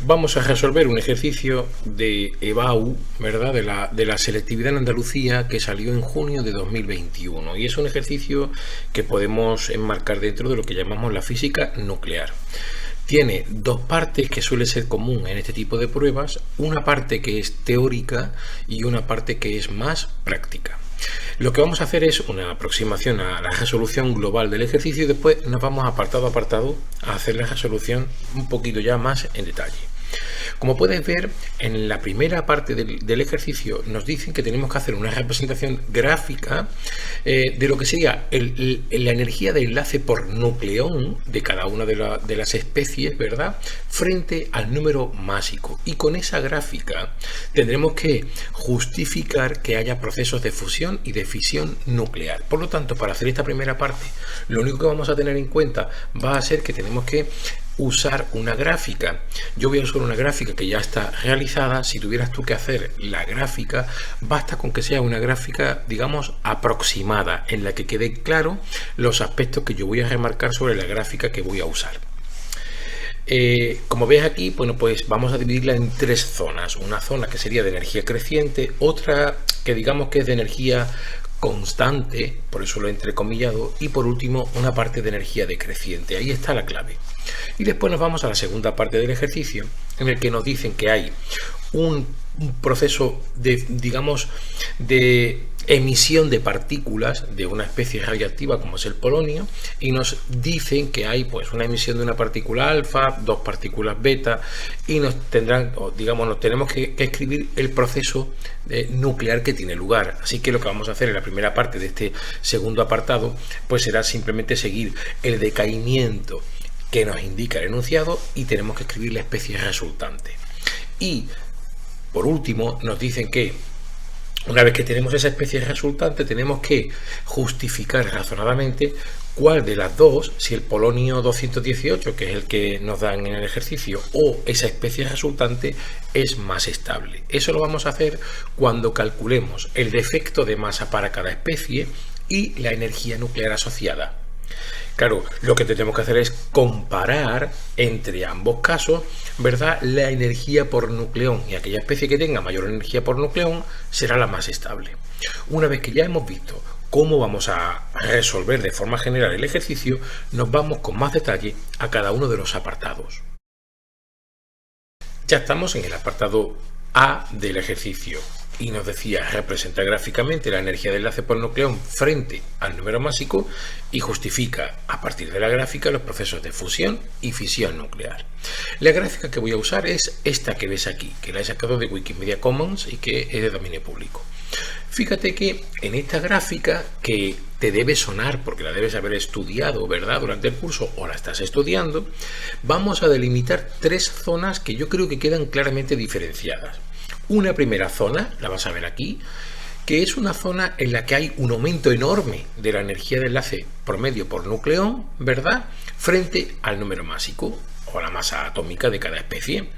Vamos a resolver un ejercicio de EBAU, ¿verdad? De la selectividad en Andalucía, que salió en junio de 2021. Y es un ejercicio que podemos enmarcar dentro de lo que llamamos la física nuclear. Tiene dos partes que suele ser común en este tipo de pruebas, una parte que es teórica y una parte que es más práctica. Lo que vamos a hacer es una aproximación a la resolución global del ejercicio y después nos vamos apartado a apartado a hacer la resolución un poquito ya más en detalle. Como puedes ver, en la primera parte del ejercicio nos dicen que tenemos que hacer una representación gráfica de lo que sería la energía de enlace por nucleón de cada una de las especies, ¿verdad?, frente al número másico. Y con esa gráfica tendremos que justificar que haya procesos de fusión y de fisión nuclear. Por lo tanto, para hacer esta primera parte, lo único que vamos a tener en cuenta va a ser que tenemos que usar una gráfica. Yo voy a usar una gráfica que ya está realizada. Si tuvieras tú que hacer la gráfica, basta con que sea una gráfica, digamos, aproximada, en la que quede claro los aspectos que yo voy a remarcar sobre la gráfica que voy a usar. Como ves aquí, bueno, pues vamos a dividirla en tres zonas. Una zona que sería de energía creciente, otra que digamos que es de energía constante, por eso lo he entrecomillado, y por último una parte de energía decreciente. Ahí está la clave. Y después nos vamos a la segunda parte del ejercicio, en el que nos dicen que hay un proceso de, digamos, de emisión de partículas de una especie radiactiva como es el polonio, y nos dicen que hay pues una emisión de una partícula alfa, dos partículas beta, y nos tendrán, digamos, nos tenemos que escribir el proceso nuclear que tiene lugar. Así que lo que vamos a hacer en la primera parte de este segundo apartado pues será simplemente seguir el decaimiento que nos indica el enunciado y tenemos que escribir la especie resultante. Y por último nos dicen que una vez que tenemos esa especie resultante tenemos que justificar razonadamente cuál de las dos, si el polonio 218, que es el que nos dan en el ejercicio, o esa especie resultante es más estable. Eso lo vamos a hacer cuando calculemos el defecto de masa para cada especie y la energía nuclear asociada. Claro, lo que tenemos que hacer es comparar entre ambos casos, ¿verdad?, la energía por nucleón, y aquella especie que tenga mayor energía por nucleón será la más estable. Una vez que ya hemos visto cómo vamos a resolver de forma general el ejercicio, nos vamos con más detalle a cada uno de los apartados. Ya estamos en el apartado A del ejercicio. Y nos decía, representa gráficamente la energía de enlace por nucleón frente al número másico y justifica a partir de la gráfica los procesos de fusión y fisión nuclear. La gráfica que voy a usar es esta que ves aquí, que la he sacado de Wikimedia Commons y que es de dominio público. Fíjate que en esta gráfica, que te debe sonar porque la debes haber estudiado, ¿verdad?, durante el curso, o la estás estudiando, vamos a delimitar tres zonas que yo creo que quedan claramente diferenciadas. Una primera zona, la vas a ver aquí, que es una zona en la que hay un aumento enorme de la energía de enlace promedio por nucleón, ¿verdad?, frente al número másico o la masa atómica de cada especie.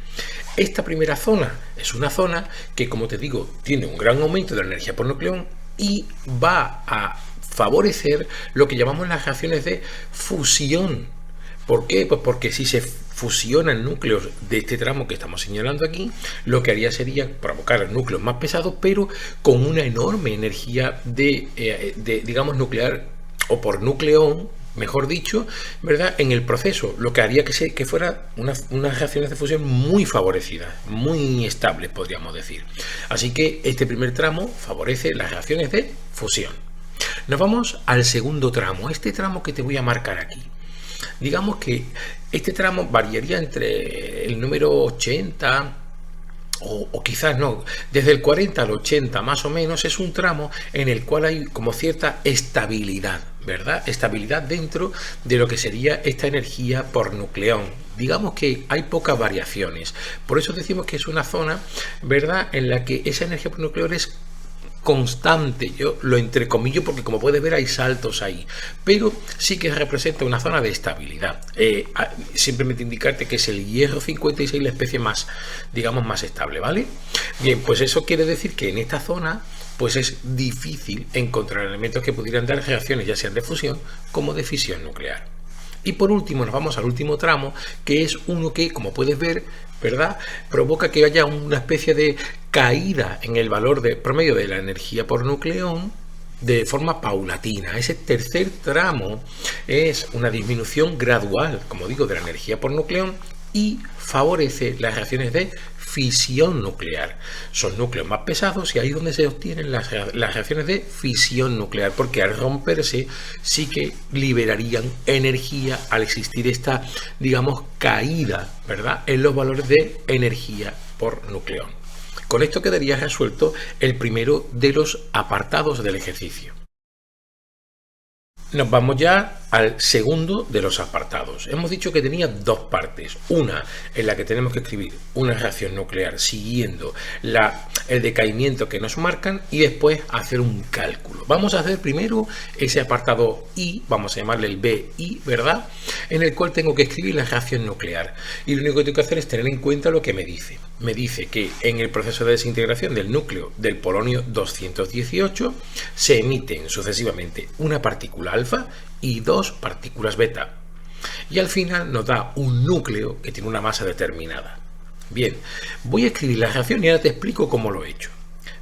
Esta primera zona es una zona que, como te digo, tiene un gran aumento de la energía por nucleón y va a favorecer lo que llamamos las reacciones de fusión. ¿Por qué? Pues porque si se fusionan núcleos de este tramo que estamos señalando aquí, lo que haría sería provocar núcleos más pesados, pero con una enorme energía digamos, nuclear o por nucleón, mejor dicho, ¿verdad?, en el proceso, lo que haría que fuera unas reacciones de fusión muy favorecidas, muy estables, podríamos decir. Así que este primer tramo favorece las reacciones de fusión. Nos vamos al segundo tramo, este tramo que te voy a marcar aquí. Digamos que este tramo variaría entre el número 80 o quizás no, desde el 40 al 80 más o menos. Es un tramo en el cual hay como cierta estabilidad, ¿verdad? Estabilidad dentro de lo que sería esta energía por nucleón. Digamos que hay pocas variaciones. Por eso decimos que es una zona, ¿verdad?, en la que esa energía por nucleón es constante. Yo lo entrecomillo porque, como puedes ver, hay saltos ahí, pero sí que representa una zona de estabilidad. Simplemente indicarte que es el hierro 56 la especie más, digamos, más estable, ¿vale? Bien, pues eso quiere decir que en esta zona pues es difícil encontrar elementos que pudieran dar reacciones ya sean de fusión como de fisión nuclear. Y por último nos vamos al último tramo, que es uno que, como puedes ver, ¿verdad?, provoca que haya una especie de caída en el valor de promedio de la energía por nucleón de forma paulatina. Ese tercer tramo es una disminución gradual, como digo, de la energía por nucleón y favorece las reacciones de fisión nuclear. Son núcleos más pesados y ahí es donde se obtienen las reacciones de fisión nuclear, porque al romperse sí que liberarían energía al existir esta, digamos, caída, ¿verdad?, en los valores de energía por nucleón. Con esto quedaría resuelto el primero de los apartados del ejercicio. Nos vamos ya al segundo de los apartados. Hemos dicho que tenía dos partes. Una en la que tenemos que escribir una reacción nuclear siguiendo el decaimiento que nos marcan y después hacer un cálculo. Vamos a hacer primero ese apartado I, vamos a llamarle el BI, ¿verdad?, en el cual tengo que escribir la reacción nuclear. Y lo único que tengo que hacer es tener en cuenta lo que me dice. Me dice que en el proceso de desintegración del núcleo del polonio 218 se emiten sucesivamente una partícula alfa y dos partículas beta. Y al final nos da un núcleo que tiene una masa determinada. Bien, voy a escribir la reacción y ahora te explico cómo lo he hecho.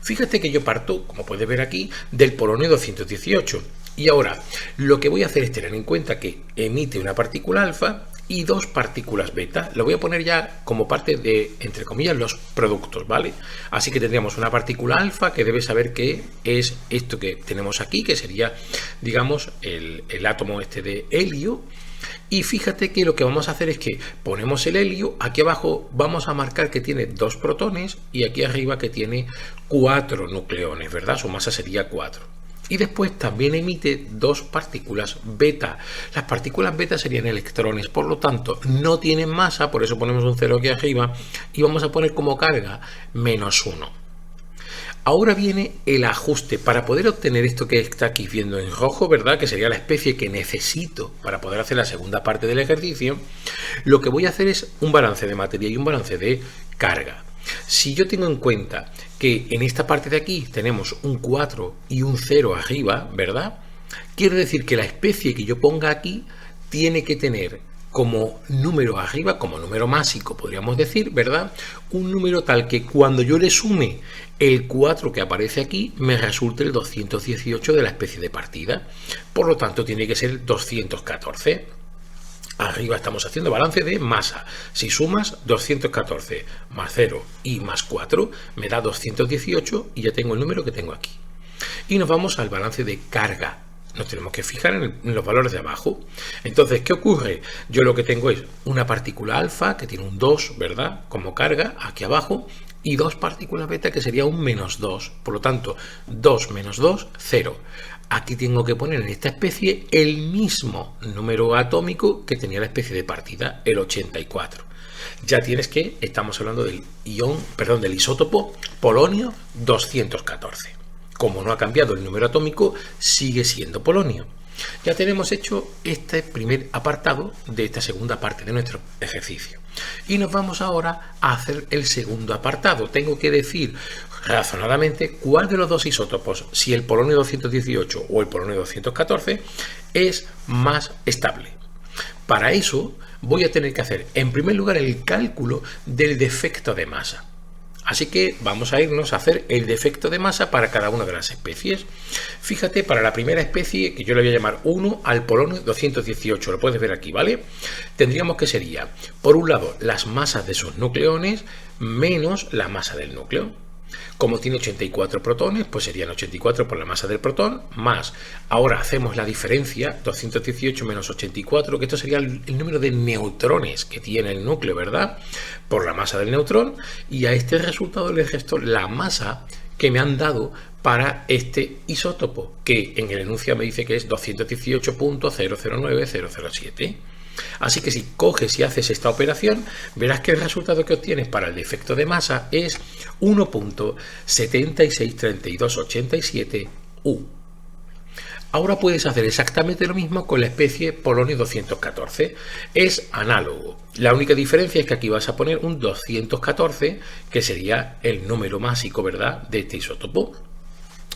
Fíjate que yo parto, como puedes ver aquí, del polonio 218. Y ahora lo que voy a hacer es tener en cuenta que emite una partícula alfa y dos partículas beta. Lo voy a poner ya como parte de, entre comillas, los productos, ¿vale? Así que tendríamos una partícula alfa que debe saber que es esto que tenemos aquí, que sería, digamos, el átomo este de helio. Y fíjate que lo que vamos a hacer es que ponemos el helio, aquí abajo vamos a marcar que tiene 2 protones y aquí arriba que tiene 4 nucleones, ¿verdad? Su masa sería 4. Y después también emite 2 partículas beta. Las partículas beta serían electrones, por lo tanto no tienen masa, por eso ponemos un 0 aquí arriba y vamos a poner como carga -1. Ahora viene el ajuste. Para poder obtener esto que está aquí viendo en rojo, ¿verdad?, que sería la especie que necesito para poder hacer la segunda parte del ejercicio, lo que voy a hacer es un balance de materia y un balance de carga. Si yo tengo en cuenta que en esta parte de aquí tenemos un 4 y un 0 arriba, ¿verdad?, quiere decir que la especie que yo ponga aquí tiene que tener como número arriba, como número másico, podríamos decir, ¿verdad?, un número tal que cuando yo le sume el 4 que aparece aquí, me resulte el 218 de la especie de partida. Por lo tanto, tiene que ser 214. Arriba estamos haciendo balance de masa. Si sumas 214 más 0 y más 4, me da 218 y ya tengo el número que tengo aquí. Y nos vamos al balance de carga. Nos tenemos que fijar en los valores de abajo. Entonces, ¿qué ocurre? Yo lo que tengo es una partícula alfa que tiene un 2, ¿verdad?, como carga aquí abajo, y 2 partículas beta que sería un -2. Por lo tanto, 2 menos 2, 0. Aquí tengo que poner en esta especie el mismo número atómico que tenía la especie de partida, el 84. Ya tienes que, estamos hablando del del isótopo polonio 214. Como no ha cambiado el número atómico, sigue siendo polonio. Ya tenemos hecho este primer apartado de esta segunda parte de nuestro ejercicio. Y nos vamos ahora a hacer el segundo apartado. Tengo que decir razonadamente cuál de los dos isótopos, si el polonio 218 o el polonio 214, es más estable. Para eso voy a tener que hacer, en primer lugar, el cálculo del defecto de masa. Así que vamos a irnos a hacer el defecto de masa para cada una de las especies. Fíjate, para la primera especie, que yo le voy a llamar 1 al polonio 218, lo puedes ver aquí, ¿vale? Tendríamos que sería, por un lado, las masas de sus nucleones menos la masa del núcleo. Como tiene 84 protones, pues serían 84 por la masa del protón, más, ahora hacemos la diferencia, 218 menos 84, que esto sería el número de neutrones que tiene el núcleo, ¿verdad?, por la masa del neutrón, y a este resultado le resto la masa que me han dado para este isótopo, que en el enunciado me dice que es 218.009007. Así que si coges y haces esta operación, verás que el resultado que obtienes para el defecto de masa es 1.763287 U. Ahora puedes hacer exactamente lo mismo con la especie polonio 214. Es análogo. La única diferencia es que aquí vas a poner un 214, que sería el número másico, ¿verdad?, de este isótopo.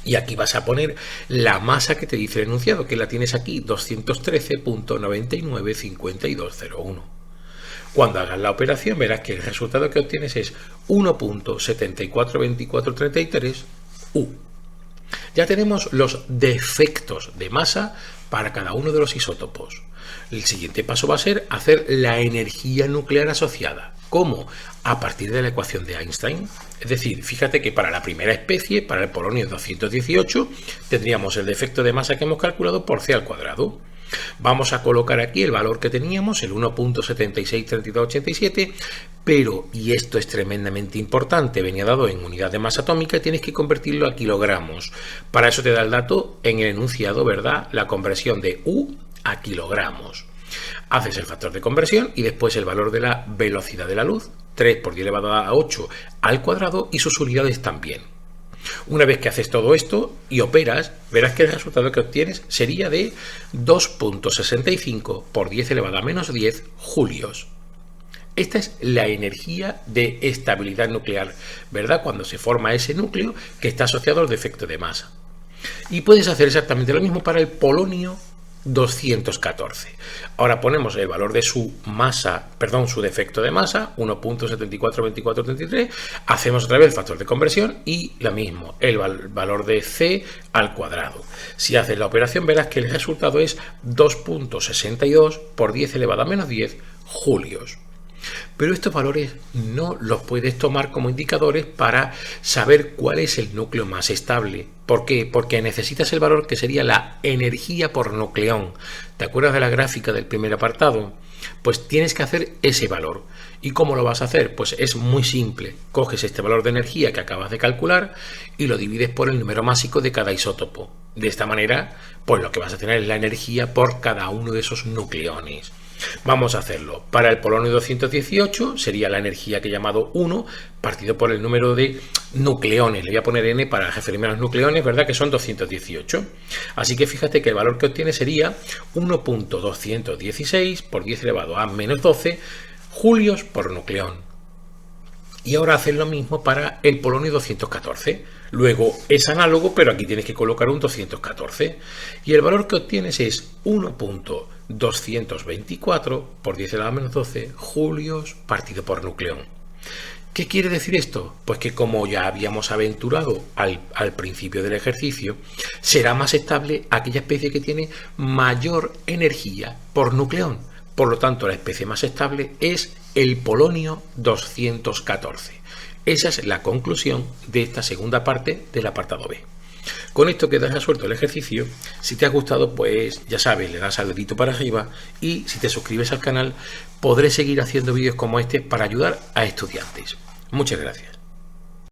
Y aquí vas a poner la masa que te dice el enunciado, que la tienes aquí, 213.995201. Cuando hagas la operación verás que el resultado que obtienes es 1.742433 U. Ya tenemos los defectos de masa para cada uno de los isótopos. El siguiente paso va a ser hacer la energía nuclear asociada. ¿Cómo? A partir de la ecuación de Einstein. Es decir, fíjate que para la primera especie, para el polonio 218, tendríamos el defecto de masa que hemos calculado por c al cuadrado. Vamos a colocar aquí el valor que teníamos, el 1.763287, pero, y esto es tremendamente importante, venía dado en unidad de masa atómica y tienes que convertirlo a kilogramos. Para eso te da el dato en el enunciado, ¿verdad? La conversión de U a kilogramos. Haces el factor de conversión y después el valor de la velocidad de la luz, 3 por 10 elevado a 8 al cuadrado, y sus unidades también. Una vez que haces todo esto y operas, verás que el resultado que obtienes sería de 2.65 por 10 elevado a menos 10 julios. Esta es la energía de estabilidad nuclear, ¿verdad? Cuando se forma ese núcleo que está asociado al defecto de masa. Y puedes hacer exactamente lo mismo para el polonio 214. Ahora ponemos el valor de su masa, perdón, su defecto de masa, 1.742433, hacemos otra vez el factor de conversión y lo mismo, el valor de C al cuadrado. Si haces la operación verás que el resultado es 2.62 por 10 elevado a menos 10 julios. Pero estos valores no los puedes tomar como indicadores para saber cuál es el núcleo más estable. ¿Por qué? Porque necesitas el valor que sería la energía por nucleón. ¿Te acuerdas de la gráfica del primer apartado? Pues tienes que hacer ese valor. ¿Y cómo lo vas a hacer? Pues es muy simple. Coges este valor de energía que acabas de calcular y lo divides por el número másico de cada isótopo. De esta manera, pues lo que vas a tener es la energía por cada uno de esos nucleones. Vamos a hacerlo. Para el polonio 218 sería la energía que he llamado 1 partido por el número de nucleones. Le voy a poner n para referirme a los nucleones, ¿verdad? Que son 218. Así que fíjate que el valor que obtiene sería 1.216 por 10 elevado a menos 12 julios por nucleón. Y ahora hacen lo mismo para el polonio 214. Luego es análogo, pero aquí tienes que colocar un 214. Y el valor que obtienes es 1.224 por 10 elevado a menos 12 julios partido por nucleón. ¿Qué quiere decir esto? Pues que como ya habíamos aventurado al principio del ejercicio, será más estable aquella especie que tiene mayor energía por nucleón. Por lo tanto, la especie más estable es el polonio 214. Esa es la conclusión de esta segunda parte del apartado B. Con esto queda resuelto el ejercicio. Si te ha gustado, pues ya sabes, le das al dedito para arriba, y si te suscribes al canal podré seguir haciendo vídeos como este para ayudar a estudiantes. Muchas gracias.